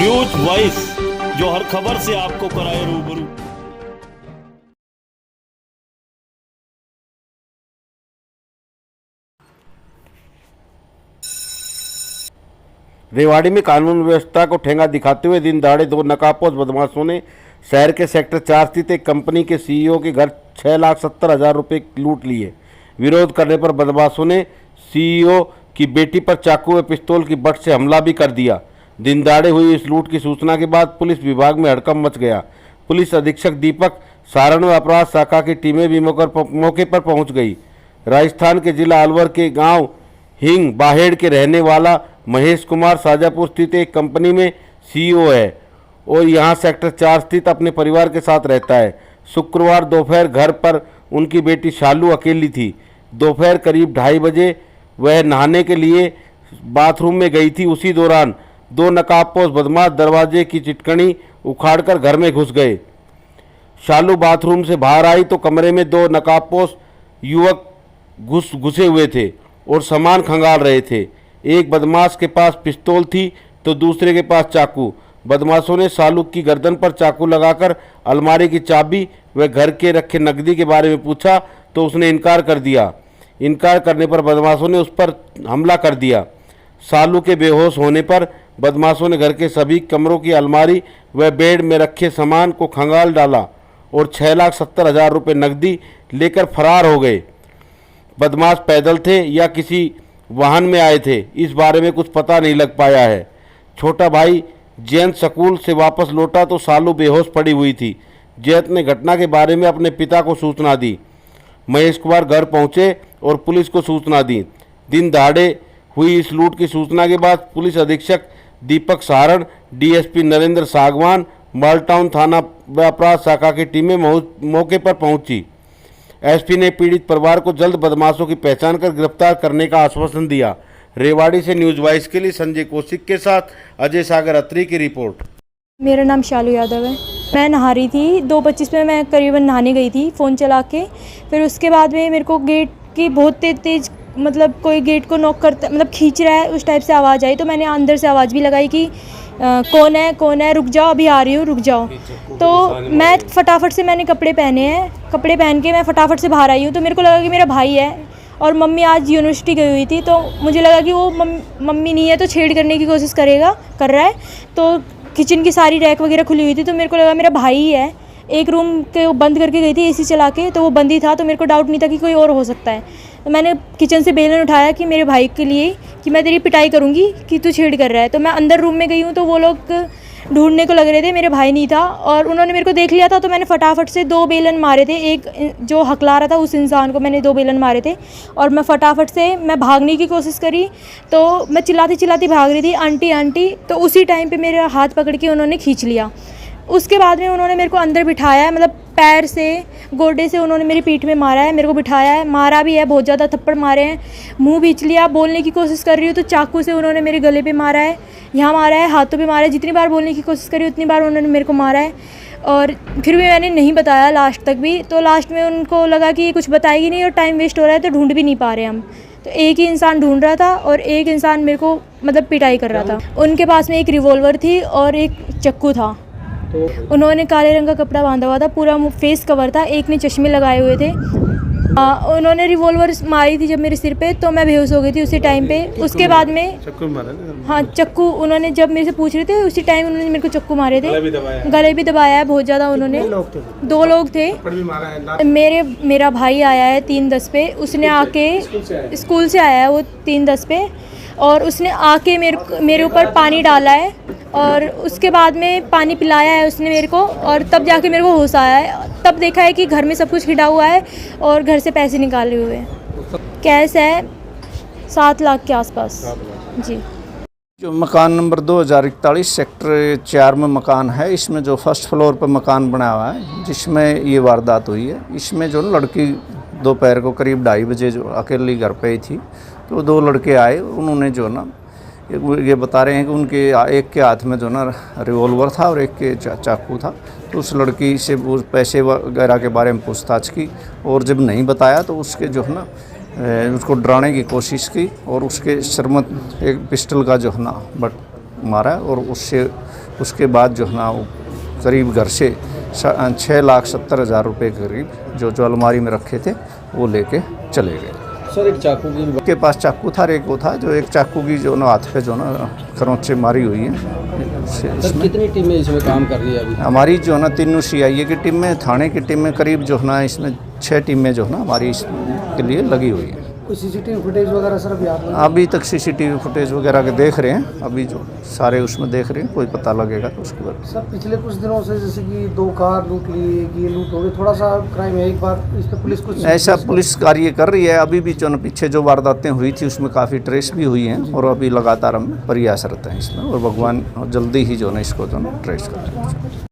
News voice, जो हर खबर से आपको कराए रूबरू। रेवाड़ी में कानून व्यवस्था को ठेंगा दिखाते हुए दिन दहाड़े दो नकाबपोश बदमाशों ने शहर के सेक्टर 4 स्थित एक कंपनी के सीईओ के घर 6,70,000 रुपये लूट लिए। विरोध करने पर बदमाशों ने सीईओ की बेटी पर चाकू व पिस्तौल की बट से हमला भी कर दिया। दिन दहाड़े हुई इस लूट की सूचना के बाद पुलिस विभाग में हड़कंप मच गया। पुलिस अधीक्षक दीपक सारण व अपराध शाखा की टीमें भी मौके पर पहुंच गई। राजस्थान के जिला अलवर के गांव हिंग बाहेड़ के रहने वाला महेश कुमार शाजापुर स्थित एक कंपनी में सीईओ है और यहां सेक्टर 4 स्थित अपने परिवार के साथ रहता है। शुक्रवार दोपहर घर पर उनकी बेटी शालू अकेली थी। दोपहर करीब 2:30 बजे वह नहाने के लिए बाथरूम में गई थी। उसी दौरान दो नकाबपोश बदमाश दरवाजे की चिटकनी उखाड़कर घर में घुस गए। शालू बाथरूम से बाहर आई तो कमरे में दो नकाबपोश युवक घुसे हुए थे और सामान खंगाल रहे थे। एक बदमाश के पास पिस्तौल थी तो दूसरे के पास चाकू। बदमाशों ने शालू की गर्दन पर चाकू लगाकर अलमारी की चाबी व घर के रखे नकदी के बारे में पूछा तो उसने इनकार कर दिया। इनकार करने पर बदमाशों ने उस पर हमला कर दिया। शालू के बेहोश होने पर बदमाशों ने घर के सभी कमरों की अलमारी व बेड में रखे सामान को खंगाल डाला और 6,70,000 रुपये नकदी लेकर फरार हो गए। बदमाश पैदल थे या किसी वाहन में आए थे, इस बारे में कुछ पता नहीं लग पाया है। छोटा भाई जयंत स्कूल से वापस लौटा तो शालू बेहोश पड़ी हुई थी। जयंत ने घटना के बारे में अपने पिता को सूचना दी। महेश कुमार घर पहुंचे और पुलिस को सूचना दी। दिन दहाड़े हुई इस लूट की सूचना के बाद पुलिस अधीक्षक दीपक सारण, डीएसपी नरेंद्र सागवान, मालटाउन थाना व अपराध शाखा की टीमें मौके पर पहुंची। एसपी ने पीड़ित परिवार को जल्द बदमाशों की पहचान कर गिरफ्तार करने का आश्वासन दिया। रेवाड़ी से न्यूज वॉइस के लिए संजय कौशिक के साथ अजय सागर अत्री की रिपोर्ट। मेरा नाम शालू यादव है। मैं नहा रही थी 2:25 में, मैं करीबन नहाने गई थी फ़ोन चला के। फिर उसके बाद में मेरे को गेट की बहुत तेज़ मतलब कोई गेट को नॉक करता मतलब खींच रहा है, उस टाइप से आवाज़ आई। तो मैंने अंदर से आवाज़ भी लगाई कि कौन है, रुक जाओ, अभी आ रही हूँ, रुक जाओ। तो मैं फटाफट से मैंने कपड़े पहने हैं, कपड़े पहन के मैं फटाफट से बाहर आई हूँ। तो मेरे को लगा कि मेरा भाई है और मम्मी आज यूनिवर्सिटी गई हुई थी, तो मुझे लगा कि वो मम्मी नहीं है तो छेड़ करने की कोशिश कर रहा है। तो किचन की सारी रैक वगैरह खुली हुई थी, तो मेरे को लगा मेरा भाई ही है। एक रूम के वो बंद करके गई थी एसी चला के, तो वो बंद ही था, तो मेरे को डाउट नहीं था कि कोई और हो सकता है। तो मैंने किचन से बेलन उठाया कि मेरे भाई के लिए कि मैं तेरी पिटाई करूँगी कि तू छेड़ कर रहा है। तो मैं अंदर रूम में गई हूँ तो वो लोग ढूंढने को लग रहे थे, मेरे भाई नहीं था और उन्होंने मेरे को देख लिया था। तो मैंने फटाफट से 2 बेलन मारे थे। एक जो हकला रहा था उस इंसान को मैंने 2 बेलन मारे थे और मैं फटाफट से मैं भागने की कोशिश करी। तो मैं चिल्लाती भाग रही थी, आंटी आंटी। तो उसी टाइम पे मेरा हाथ पकड़ के उन्होंने खींच लिया। उसके बाद में उन्होंने मेरे को अंदर बिठाया है, मतलब पैर से गोडे से उन्होंने मेरी पीठ में मारा है, मेरे को बिठाया है, मारा भी है, बहुत ज़्यादा थप्पड़ मारे हैं। मुंह बीच लिया, बोलने की कोशिश कर रही हूँ तो चाकू से उन्होंने मेरे गले पे मारा है, यहाँ मारा है, हाथों पे मारा है। जितनी बार बोलने की कोशिश करी उतनी बार उन्होंने मेरे को मारा है और फिर भी मैंने नहीं बताया लास्ट तक भी। तो लास्ट में उनको लगा कि ये कुछ बताएगी नहीं और टाइम वेस्ट हो रहा है, तो ढूंढ भी नहीं पा रहे हम। तो एक ही इंसान ढूंढ रहा था और एक इंसान मेरे को मतलब पिटाई कर रहा था। उनके पास में एक रिवॉल्वर थी और एक चाकू था। उन्होंने काले रंग का कपड़ा बांधा हुआ था, पूरा फेस कवर था, एक ने चश्मे लगाए हुए थे। उन्होंने रिवॉल्वर मारी थी जब मेरे सिर पे, तो मैं बेहोश हो गई थी उसी टाइम पे। उसके बाद में हाँ चाकू उन्होंने जब मेरे से पूछ रहे थे उसी टाइम उन्होंने मेरे को चाकू मारे थे, गले भी दबाया है बहुत ज़्यादा उन्होंने। 2 लोग थे। मेरा भाई आया है 3:10 पे, उसने आके स्कूल से आया है वो 3:10 पे और उसने आके मेरे ऊपर पानी डाला है और उसके बाद में पानी पिलाया है उसने मेरे को और तब जाके मेरे को होश आया है। तब देखा है कि घर में सब कुछ हिटा हुआ है और घर से पैसे निकाले हुए हैं। कैश है 7 लाख के आसपास जी। जो मकान नंबर 2041 सेक्टर 4 में मकान है, इसमें जो फर्स्ट फ्लोर पर मकान बना हुआ है जिसमें ये वारदात हुई है। इसमें जो लड़की दोपहर को करीब 2:30 बजे जो अकेली घर पे ही थी, तो 2 लड़के आए। उन्होंने जो ना ये बता रहे हैं कि उनके एक के हाथ में जो ना रिवॉल्वर था और एक के चाकू था। तो उस लड़की से पैसे वगैरह के बारे में पूछताछ की और जब नहीं बताया तो उसके जो है ना उसको डराने की कोशिश की और उसके सर में एक पिस्टल का जो है ना बट मारा और उससे उसके बाद जो है ना वो करीब घर से 6,70,000 रुपये के करीब जो अलमारी में रखे थे वो लेके चले गए। सर एक चाकू की के पास चाकू था, एक वो था जो एक चाकू की जो ना हाथ पे जो ना खरोंच से मारी हुई है। सर कितनी टीमें इसमें काम कर रही है अभी? हमारी जो है ना तीनों CIA की टीम में, थाने की टीम में करीब जो है ना इसमें 6 टीमें जो है ना हमारी इसके लिए लगी हुई है। कोई CCTV फुटेज वगैरह सर अभी तक CCTV फुटेज वगैरह के देख रहे हैं, अभी जो सारे उसमें देख रहे हैं, कोई पता लगेगा तो उसके बाद। सर पिछले कुछ दिनों से जैसे कि 2 कार लूट ली, ये लूट हो गई, थोड़ा सा क्राइम है, एक बार इस पर पुलिस कुछ ऐसा पुलिस कार्य कर रही है। अभी भी जो ना पीछे जो वारदातें हुई थी उसमें काफ़ी ट्रेस भी हुई हैं और अभी लगातार हम प्रयासरत हैं इसमें, और भगवान जल्दी ही जो ना इसको जो ना ट्रेस कर रहे हैं।